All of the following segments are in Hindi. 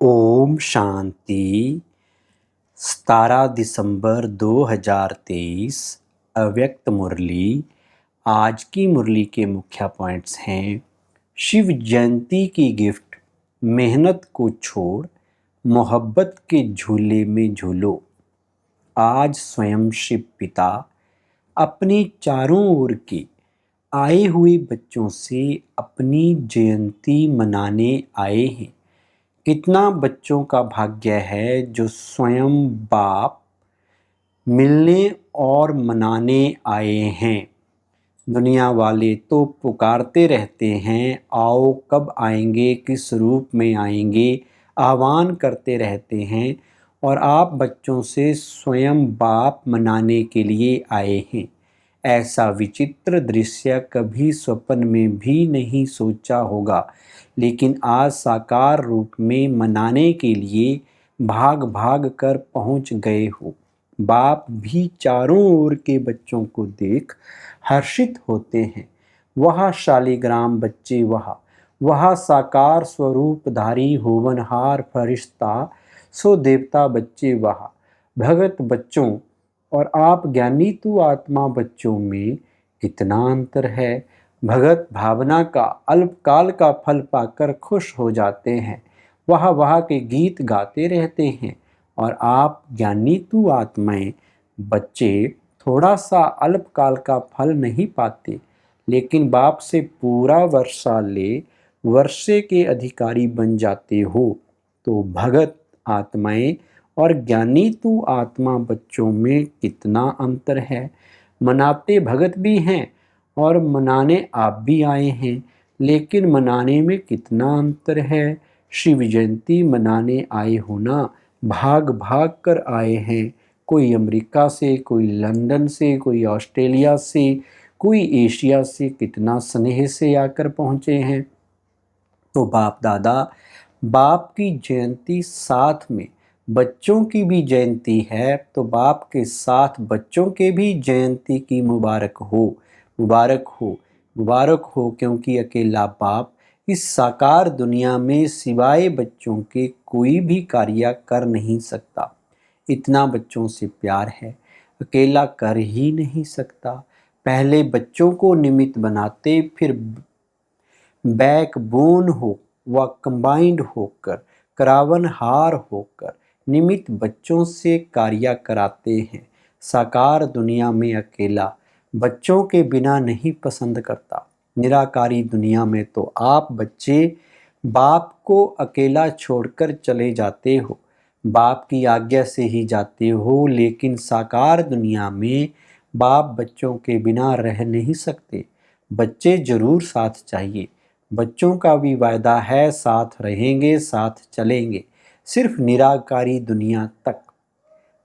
ओम शांति। 17 दिसंबर 2023 अव्यक्त मुरली। आज की मुरली के मुख्य पॉइंट्स हैं: शिव जयंती की गिफ्ट, मेहनत को छोड़ मोहब्बत के झूले में झूलो। आज स्वयं शिव पिता अपनी चारों ओर के आए हुए बच्चों से अपनी जयंती मनाने आए हैं। कितना बच्चों का भाग्य है जो स्वयं बाप मिलने और मनाने आए हैं। दुनिया वाले तो पुकारते रहते हैं, आओ कब आएंगे, किस रूप में आएंगे, आह्वान करते रहते हैं, और आप बच्चों से स्वयं बाप मनाने के लिए आए हैं। ऐसा विचित्र दृश्य कभी स्वप्न में भी नहीं सोचा होगा, लेकिन आज साकार रूप में मनाने के लिए भाग भाग कर पहुंच गए हो। बाप भी चारों ओर के बच्चों को देख हर्षित होते हैं। वह शालिग्राम बच्चे, वह साकार स्वरूपधारी होवनहार फरिश्ता, सो देवता बच्चे, वह भगत बच्चों और आप ज्ञानी तू आत्मा बच्चों में कितना अंतर है। भगत भावना का अल्पकाल का फल पाकर खुश हो जाते हैं, वह के गीत गाते रहते हैं, और आप ज्ञानी तू आत्माएं बच्चे थोड़ा सा अल्पकाल का फल नहीं पाते, लेकिन बाप से पूरा वर्षा ले वर्षे के अधिकारी बन जाते हो। तो भगत आत्माएं और ज्ञानी तू आत्मा बच्चों में कितना अंतर है। मनाते भगत भी हैं और मनाने आप भी आए हैं, लेकिन मनाने में कितना अंतर है। शिव जयंती मनाने आए हो ना, भाग भाग कर आए हैं। कोई अमेरिका से, कोई लंदन से, कोई ऑस्ट्रेलिया से, कोई एशिया से, कितना स्नेह से आकर पहुँचे हैं। तो बाप दादा, बाप की जयंती साथ में बच्चों की भी जयंती है, तो बाप के साथ बच्चों के भी जयंती की मुबारक हो, मुबारक हो, मुबारक हो, क्योंकि अकेला बाप इस साकार दुनिया में सिवाय बच्चों के कोई भी कार्य कर नहीं सकता। इतना बच्चों से प्यार है, अकेला कर ही नहीं सकता। पहले बच्चों को निमित्त बनाते, फिर बैकबोन हो व कंबाइंड होकर, करावनहार होकर निमित्त बच्चों से कार्य कराते हैं। साकार दुनिया में अकेला बच्चों के बिना नहीं पसंद करता। निराकारी दुनिया में तो आप बच्चे बाप को अकेला छोड़कर चले जाते हो, बाप की आज्ञा से ही जाते हो, लेकिन साकार दुनिया में बाप बच्चों के बिना रह नहीं सकते। बच्चे जरूर साथ चाहिए, बच्चों का भी वायदा है, साथ रहेंगे, साथ चलेंगे, सिर्फ निराकारी दुनिया तक।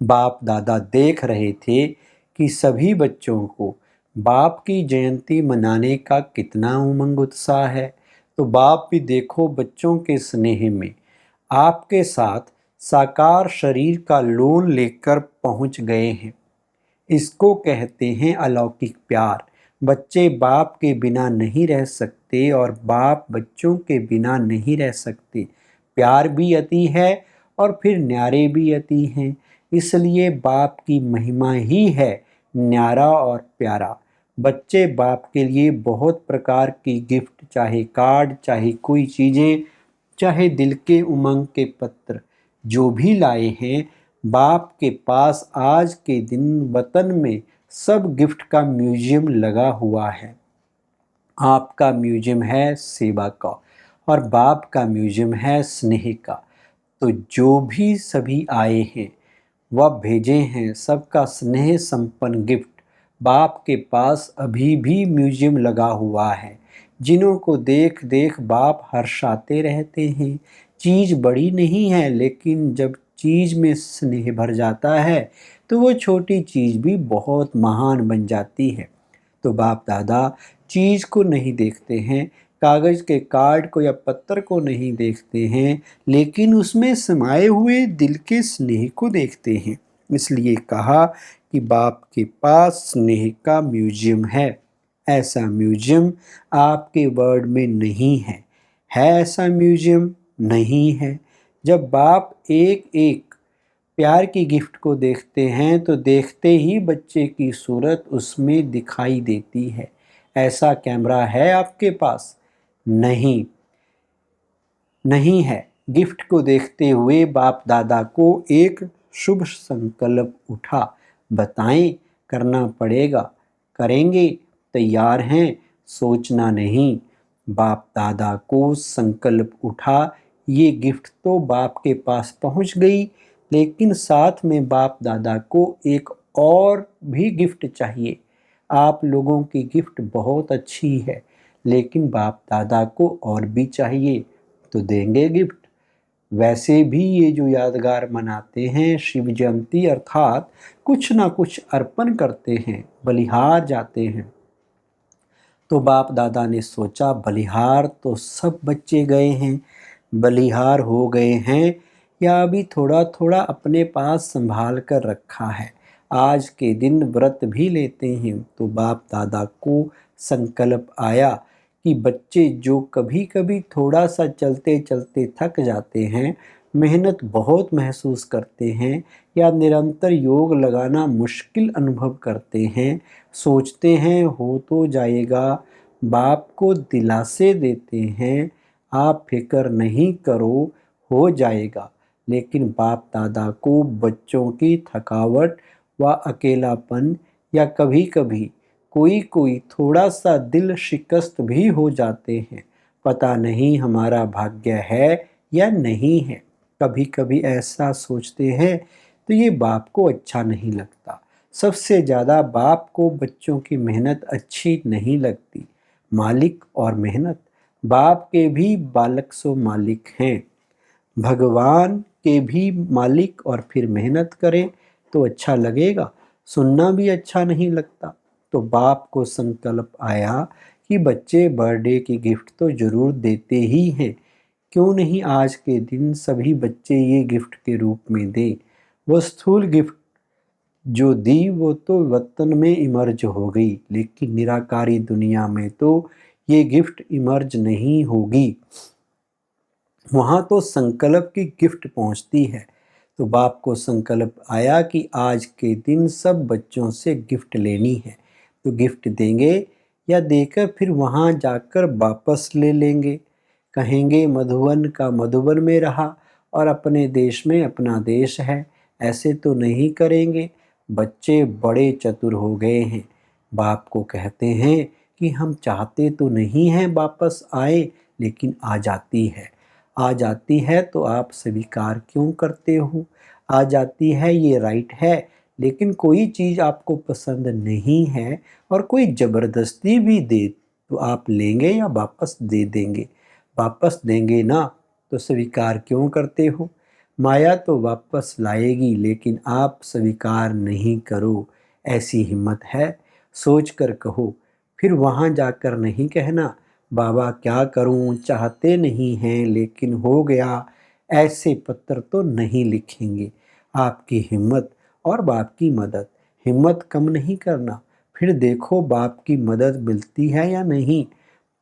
बाप दादा देख रहे थे कि सभी बच्चों को बाप की जयंती मनाने का कितना उमंग उत्साह है, तो बाप भी देखो बच्चों के स्नेह में आपके साथ साकार शरीर का लोन लेकर पहुंच गए हैं। इसको कहते हैं अलौकिक प्यार। बच्चे बाप के बिना नहीं रह सकते और बाप बच्चों के बिना नहीं रह सकते। प्यार भी अति है और फिर न्यारे भी अति हैं, इसलिए बाप की महिमा ही है न्यारा और प्यारा। बच्चे बाप के लिए बहुत प्रकार की गिफ्ट, चाहे कार्ड, चाहे कोई चीज़ें, चाहे दिल के उमंग के पत्र, जो भी लाए हैं, बाप के पास आज के दिन वतन में सब गिफ्ट का म्यूजियम लगा हुआ है। आपका म्यूजियम है सेवा का और बाप का म्यूजियम है स्नेह का। तो जो भी सभी आए हैं वह भेजे हैं, सबका स्नेह संपन्न गिफ्ट बाप के पास अभी भी म्यूजियम लगा हुआ है, जिन्हों को देख देख बाप हर्षाते रहते हैं। चीज़ बड़ी नहीं है, लेकिन जब चीज़ में स्नेह भर जाता है तो वो छोटी चीज़ भी बहुत महान बन जाती है। तो बाप दादा चीज़ को नहीं देखते हैं, कागज़ के कार्ड को या पत्थर को नहीं देखते हैं, लेकिन उसमें समाये हुए दिल के स्नेह को देखते हैं। इसलिए कहा कि बाप के पास स्नेह का म्यूजियम है। ऐसा म्यूजियम आपके वर्ल्ड में नहीं है। है ऐसा म्यूजियम? नहीं है। जब बाप एक एक प्यार की गिफ्ट को देखते हैं तो देखते ही बच्चे की सूरत उसमें दिखाई देती है। ऐसा कैमरा है आपके पास? नहीं, नहीं है। गिफ्ट को देखते हुए बाप दादा को एक शुभ संकल्प उठा। बताएं, करना पड़ेगा, करेंगे, तैयार हैं, सोचना नहीं। बाप दादा को संकल्प उठा। ये गिफ्ट तो बाप के पास पहुंच गई, लेकिन साथ में बाप दादा को एक और भी गिफ्ट चाहिए। आप लोगों की गिफ्ट बहुत अच्छी है, लेकिन बाप दादा को और भी चाहिए, तो देंगे गिफ्ट। वैसे भी ये जो यादगार मनाते हैं शिव जयंती, अर्थात कुछ ना कुछ अर्पण करते हैं, बलिहार जाते हैं। तो बाप दादा ने सोचा, बलिहार तो सब बच्चे गए हैं, बलिहार हो गए हैं, या अभी थोड़ा थोड़ा अपने पास संभाल कर रखा है, आज के दिन व्रत भी लेते हैं। तो बाप दादा को संकल्प आया कि बच्चे जो कभी कभी थोड़ा सा चलते चलते थक जाते हैं, मेहनत बहुत महसूस करते हैं, या निरंतर योग लगाना मुश्किल अनुभव करते हैं, सोचते हैं हो तो जाएगा, बाप को दिलासे देते हैं, आप फिक्र नहीं करो, हो जाएगा। लेकिन बाप दादा को बच्चों की थकावट व अकेलापन, या कभी कभी कोई कोई थोड़ा सा दिल शिकस्त भी हो जाते हैं। पता नहीं हमारा भाग्य है या नहीं है। कभी कभी ऐसा सोचते हैं तो ये बाप को अच्छा नहीं लगता। सबसे ज़्यादा बाप को बच्चों की मेहनत अच्छी नहीं लगती। मालिक और मेहनत, बाप के भी बालक सो मालिक हैं, भगवान के भी मालिक, और फिर मेहनत करें तो अच्छा लगेगा, सुनना भी अच्छा नहीं लगता। तो बाप को संकल्प आया कि बच्चे बर्थडे की गिफ्ट तो ज़रूर देते ही हैं, क्यों नहीं आज के दिन सभी बच्चे ये गिफ्ट के रूप में दें। वो स्थूल गिफ्ट जो दी वो तो वतन में इमर्ज हो गई, लेकिन निराकारी दुनिया में तो ये गिफ्ट इमर्ज नहीं होगी, वहाँ तो संकल्प की गिफ्ट पहुँचती है। तो बाप को संकल्प आया कि आज के दिन सब बच्चों से गिफ्ट लेनी है, तो गिफ्ट देंगे या देकर फिर वहाँ जाकर वापस ले लेंगे। कहेंगे मधुबन का मधुबन में रहा और अपने देश में अपना देश है, ऐसे तो नहीं करेंगे। बच्चे बड़े चतुर हो गए हैं। बाप को कहते हैं कि हम चाहते तो नहीं हैं वापस आए, लेकिन आ जाती है, आ जाती है तो आप स्वीकार क्यों करते हो? आ जाती है, ये राइट है, लेकिन कोई चीज़ आपको पसंद नहीं है और कोई ज़बरदस्ती भी दे तो आप लेंगे या वापस दे देंगे? वापस देंगे ना, तो स्वीकार क्यों करते हो? माया तो वापस लाएगी, लेकिन आप स्वीकार नहीं करो। ऐसी हिम्मत है? सोच कर कहो। फिर वहाँ जाकर नहीं कहना बाबा क्या करूं, चाहते नहीं हैं लेकिन हो गया। ऐसे पत्र तो नहीं लिखेंगे। आपकी हिम्मत और बाप की मदद, हिम्मत कम नहीं करना, फिर देखो बाप की मदद मिलती है या नहीं।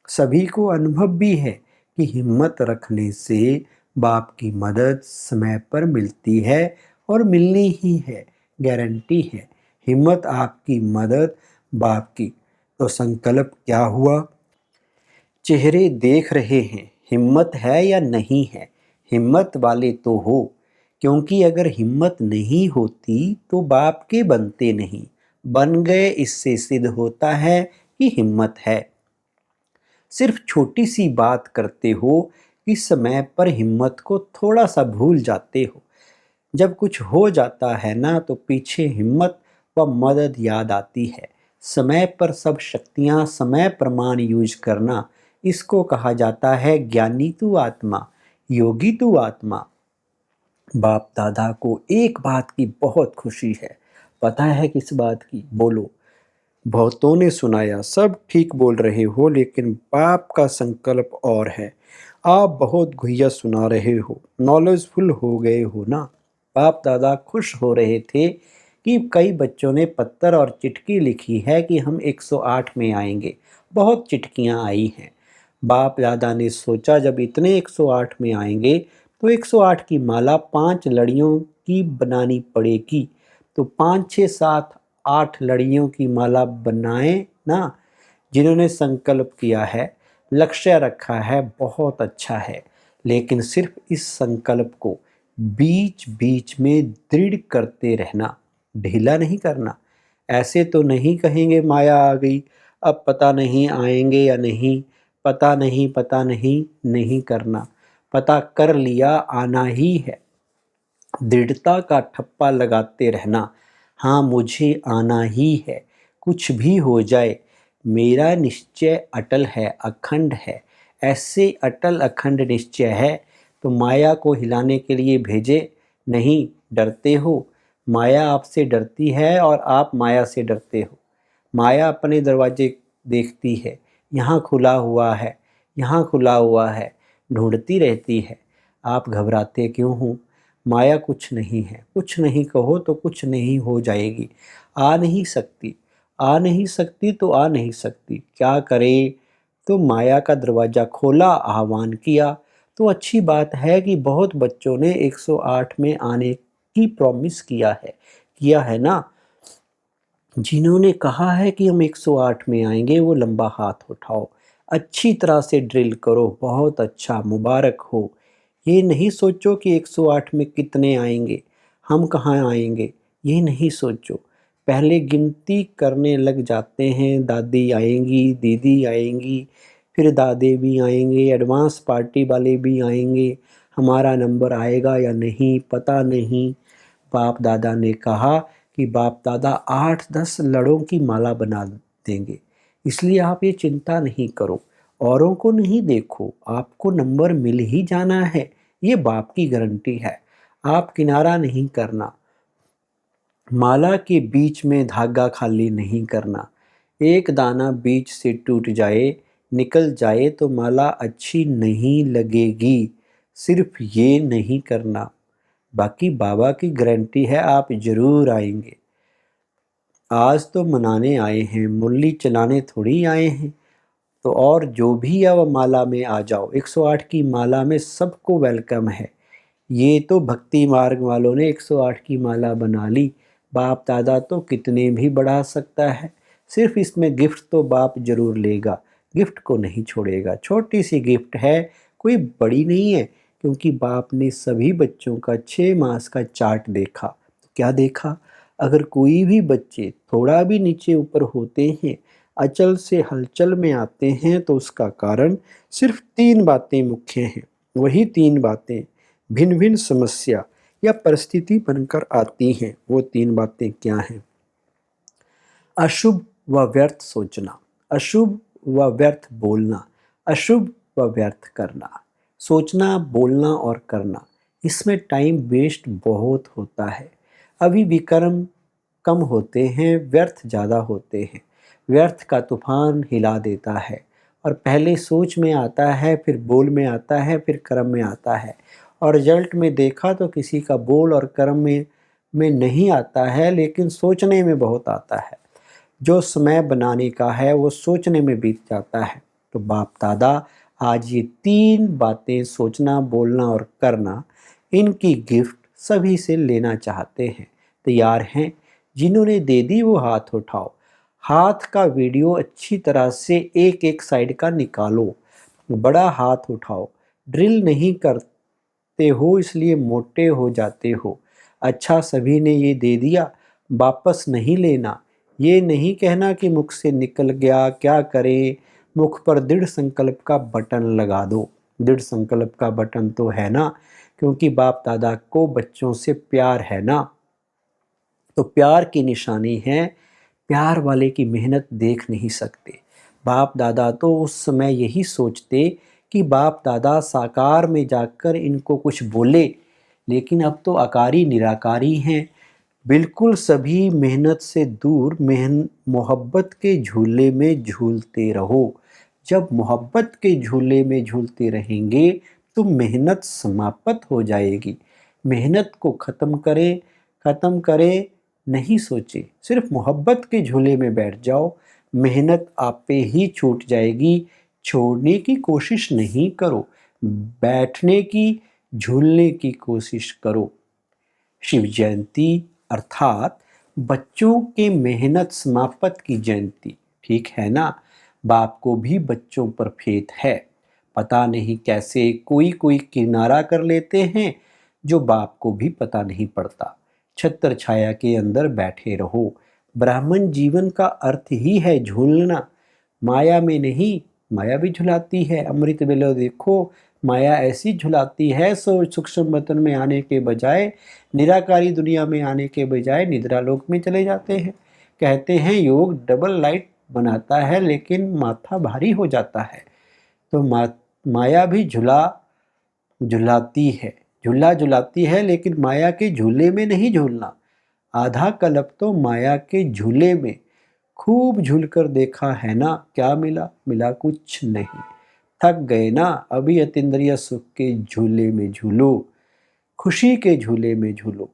सभी को अनुभव भी है कि हिम्मत रखने से बाप की मदद समय पर मिलती है, और मिलनी ही है, गारंटी है। हिम्मत आपकी, मदद बाप की। तो संकल्प क्या हुआ? चेहरे देख रहे हैं, हिम्मत है या नहीं है? हिम्मत वाले तो हो, क्योंकि अगर हिम्मत नहीं होती तो बाप के बनते नहीं, बन गए इससे सिद्ध होता है कि हिम्मत है। सिर्फ छोटी सी बात करते हो कि समय पर हिम्मत को थोड़ा सा भूल जाते हो। जब कुछ हो जाता है ना, तो पीछे हिम्मत व मदद याद आती है। समय पर सब शक्तियाँ समय प्रमाण यूज करना, इसको कहा जाता है ज्ञानी तू आत्मा, योगी तू आत्मा। बाप दादा को एक बात की बहुत खुशी है। पता है किस बात की? बोलो। बहुतों ने सुनाया, सब ठीक बोल रहे हो, लेकिन बाप का संकल्प और है। आप बहुत घुइया सुना रहे हो, नॉलेजफुल हो गए हो ना। बाप दादा खुश हो रहे थे कि कई बच्चों ने पत्र और चिट्ठी लिखी है कि हम 108 में आएंगे। बहुत चिट्ठियाँ आई हैं। बाप दादा ने सोचा जब इतने 108 में आएंगे तो 108 की माला 5 लड़ियों की बनानी पड़ेगी। तो 5, 6, 7, 8 लड़ियों की माला बनाएं ना। जिन्होंने संकल्प किया है, लक्ष्य रखा है, बहुत अच्छा है, लेकिन सिर्फ इस संकल्प को बीच बीच में दृढ़ करते रहना, ढीला नहीं करना। ऐसे तो नहीं कहेंगे माया आ गई, अब पता नहीं आएंगे या नहीं, पता नहीं, नहीं करना। पता कर लिया, आना ही है। दृढ़ता का ठप्पा लगाते रहना, हाँ मुझे आना ही है, कुछ भी हो जाए। मेरा निश्चय अटल है, अखंड है। ऐसे अटल अखंड निश्चय है तो माया को हिलाने के लिए भेजे नहीं। डरते हो, माया आपसे डरती है और आप माया से डरते हो। माया अपने दरवाजे देखती है, यहाँ खुला हुआ है, यहाँ खुला हुआ है, ढूंढती रहती है। आप घबराते क्यों हो? माया कुछ नहीं है, कुछ नहीं कहो तो कुछ नहीं हो जाएगी। आ नहीं सकती, आ नहीं सकती तो आ नहीं सकती, क्या करे? तो माया का दरवाज़ा खोला, आह्वान किया। तो अच्छी बात है कि बहुत बच्चों ने 108 में आने की प्रॉमिस किया है ना। जिन्होंने कहा है कि हम 108 में आएंगे वो लंबा हाथ उठाओ। अच्छी तरह से ड्रिल करो, बहुत अच्छा, मुबारक हो। ये नहीं सोचो कि 108 में कितने आएंगे, हम कहाँ आएंगे, ये नहीं सोचो। पहले गिनती करने लग जाते हैं, दादी आएंगी, दीदी आएंगी, फिर दादे भी आएंगे, एडवांस पार्टी वाले भी आएंगे। हमारा नंबर आएगा या नहीं पता नहीं। बाप दादा ने कहा कि बाप दादा 8-10 लड़ों की माला बना देंगे, इसलिए आप ये चिंता नहीं करो, औरों को नहीं देखो, आपको नंबर मिल ही जाना है, ये बाप की गारंटी है। आप किनारा नहीं करना, माला के बीच में धागा खाली नहीं करना। एक दाना बीच से टूट जाए, निकल जाए तो माला अच्छी नहीं लगेगी। सिर्फ ये नहीं करना, बाकी बाबा की गारंटी है आप जरूर आएंगे। आज तो मनाने आए हैं, मुरली चलाने थोड़ी आए हैं। तो और जो भी अब माला में आ जाओ, 108 की माला में सबको वेलकम है। ये तो भक्ति मार्ग वालों ने 108 की माला बना ली, बाप दादा तो कितने भी बढ़ा सकता है। सिर्फ इसमें गिफ्ट तो बाप जरूर लेगा, गिफ्ट को नहीं छोड़ेगा। छोटी सी गिफ्ट है, कोई बड़ी नहीं है, क्योंकि बाप ने सभी बच्चों का 6 मास का चार्ट देखा। तो क्या देखा? अगर कोई भी बच्चे थोड़ा भी नीचे ऊपर होते हैं, अचल से हलचल में आते हैं, तो उसका कारण सिर्फ 3 बातें मुख्य हैं। वही 3 बातें भिन्न भिन्न समस्या या परिस्थिति बनकर आती हैं। वो 3 बातें क्या हैं? अशुभ व व्यर्थ सोचना, अशुभ व व्यर्थ बोलना, अशुभ व व्यर्थ करना। सोचना, बोलना और करना, इसमें टाइम वेस्ट बहुत होता है। अभी विक्रम कम होते हैं, व्यर्थ ज़्यादा होते हैं। व्यर्थ का तूफान हिला देता है, और पहले सोच में आता है, फिर बोल में आता है, फिर कर्म में आता है। और रिजल्ट में देखा तो किसी का बोल और कर्म में नहीं आता है, लेकिन सोचने में बहुत आता है। जो समय बनाने का है वो सोचने में बीत जाता है। तो बाप दादा आज ये 3 बातें, सोचना, बोलना और करना, इनकी गिफ्ट सभी से लेना चाहते हैं। तैयार हैं? जिन्होंने दे दी वो हाथ उठाओ। हाथ का वीडियो अच्छी तरह से एक एक साइड का निकालो, बड़ा हाथ उठाओ। ड्रिल नहीं करते हो इसलिए मोटे हो जाते हो। अच्छा, सभी ने ये दे दिया, वापस नहीं लेना। ये नहीं कहना कि मुख से निकल गया, क्या करें। मुख पर दृढ़ संकल्प का बटन लगा दो। दृढ़ संकल्प का बटन तो है ना, क्योंकि बाप दादा को बच्चों से प्यार है ना। तो प्यार की निशानी है, प्यार वाले की मेहनत देख नहीं सकते। बाप दादा तो उस समय यही सोचते कि बाप दादा साकार में जाकर इनको कुछ बोले, लेकिन अब तो आकारी निराकारी हैं। बिल्कुल सभी मेहनत से दूर मोहब्बत के झूले में झूलते रहो। जब मोहब्बत के झूले में झूलते रहेंगे तो मेहनत समाप्त हो जाएगी। मेहनत को ख़त्म करें नहीं सोचे, सिर्फ मोहब्बत के झूले में बैठ जाओ। मेहनत आप पे ही छूट जाएगी। छोड़ने की कोशिश नहीं करो, बैठने की झूलने की कोशिश करो। शिव जयंती अर्थात बच्चों के मेहनत समाप्त की जयंती, ठीक है ना। बाप को भी बच्चों पर फेथ है। पता नहीं कैसे कोई कोई किनारा कर लेते हैं जो बाप को भी पता नहीं पड़ता। छत्र छाया के अंदर बैठे रहो। ब्राह्मण जीवन का अर्थ ही है झूलना, माया में नहीं। माया भी झुलाती है, अमृत वेलो देखो माया ऐसी झुलाती है सो सूक्ष्म वतन में आने के बजाय, निराकारी दुनिया में आने के बजाय निद्रा लोक में चले जाते हैं। कहते हैं योग डबल लाइट बनाता है लेकिन माथा भारी हो जाता है। तो माया भी झुलाती है, झूला झुलाती है, लेकिन माया के झूले में नहीं झूलना। आधा कल्प तो माया के झूले में खूब झूलकर देखा है ना, क्या मिला? मिला कुछ नहीं। थक गए ना, अभी अतीन्द्रिय सुख के झूले में झूलो, खुशी के झूले में झूलो,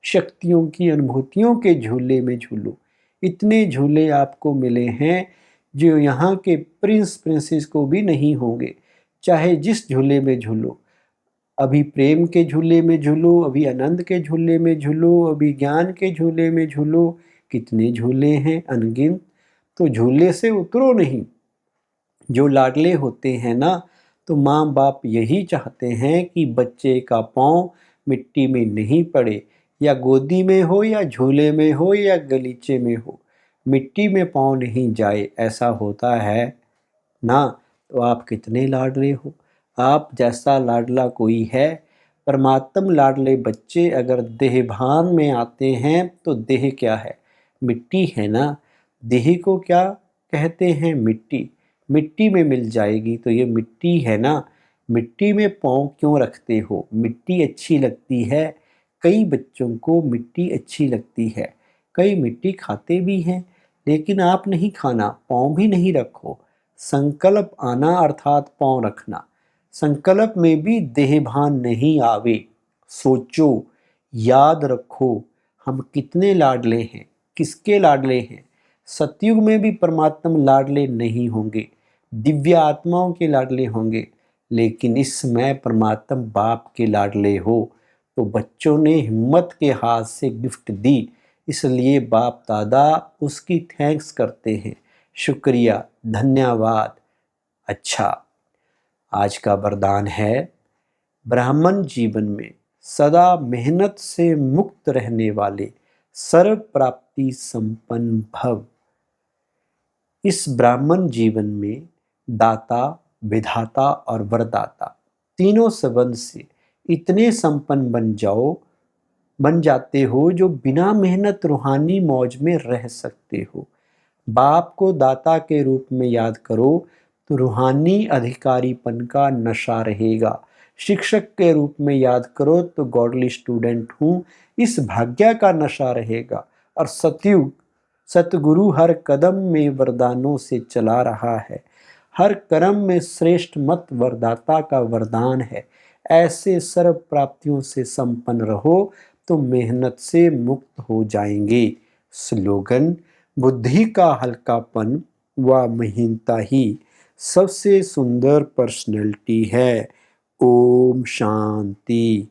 शक्तियों की अनुभूतियों के झूले में झूलो। इतने झूले आपको मिले हैं जो यहाँ के प्रिंस प्रिंसेस को भी नहीं होंगे। चाहे जिस झूले में झूलो, अभी प्रेम के झूले में झूलो, अभी आनंद के झूले में झूलो, अभी ज्ञान के झूले में झूलो। कितने झूले हैं अनगिनत। तो झूले से उतरो नहीं। जो लाडले होते हैं ना, तो माँ बाप यही चाहते हैं कि बच्चे का पाँव मिट्टी में नहीं पड़े, या गोदी में हो या झूले में हो या गलीचे में हो, मिट्टी में पाँव नहीं जाए। ऐसा होता है ना, तो आप कितने लाडले हो। आप जैसा लाडला कोई है? परमात्म लाडले बच्चे अगर देह भान में आते हैं तो देह क्या है? मिट्टी है ना। देह को क्या कहते हैं? मिट्टी। मिट्टी में मिल जाएगी तो ये मिट्टी है ना। मिट्टी में पाँव क्यों रखते हो? मिट्टी अच्छी लगती है। कई बच्चों को मिट्टी अच्छी लगती है, कई मिट्टी खाते भी हैं, लेकिन आप नहीं खाना, पाँव भी नहीं रखो। संकल्प आना अर्थात पाँव रखना। संकल्प में भी देहभान नहीं आवे। सोचो, याद रखो, हम कितने लाडले हैं, किसके लाडले हैं। सतयुग में भी परमात्मा लाडले नहीं होंगे, दिव्य आत्माओं के लाडले होंगे, लेकिन इस समय परमात्मा बाप के लाडले हो। तो बच्चों ने हिम्मत के हाथ से गिफ्ट दी, इसलिए बाप दादा उसकी थैंक्स करते हैं। शुक्रिया, धन्यवाद। अच्छा, आज का वरदान है, ब्राह्मण जीवन में सदा मेहनत से मुक्त रहने वाले सर्व प्राप्ति संपन्न भव। इस ब्राह्मण जीवन में दाता, विधाता और वरदाता तीनों संबंध से इतने संपन्न बन जाते हो जो बिना मेहनत रूहानी मौज में रह सकते हो। बाप को दाता के रूप में याद करो तो रूहानी अधिकारीपन का नशा रहेगा। शिक्षक के रूप में याद करो तो गॉडली स्टूडेंट हूँ, इस भाग्य का नशा रहेगा। और सतगुरु हर कदम में वरदानों से चला रहा है, हर कर्म में श्रेष्ठ मत वरदाता का वरदान है। ऐसे सर्व प्राप्तियों से संपन्न रहो तो मेहनत से मुक्त हो जाएंगे। स्लोगन, बुद्धि का हल्कापन व महीनता ही सबसे सुंदर पर्सनैलिटी है। ओम शांति।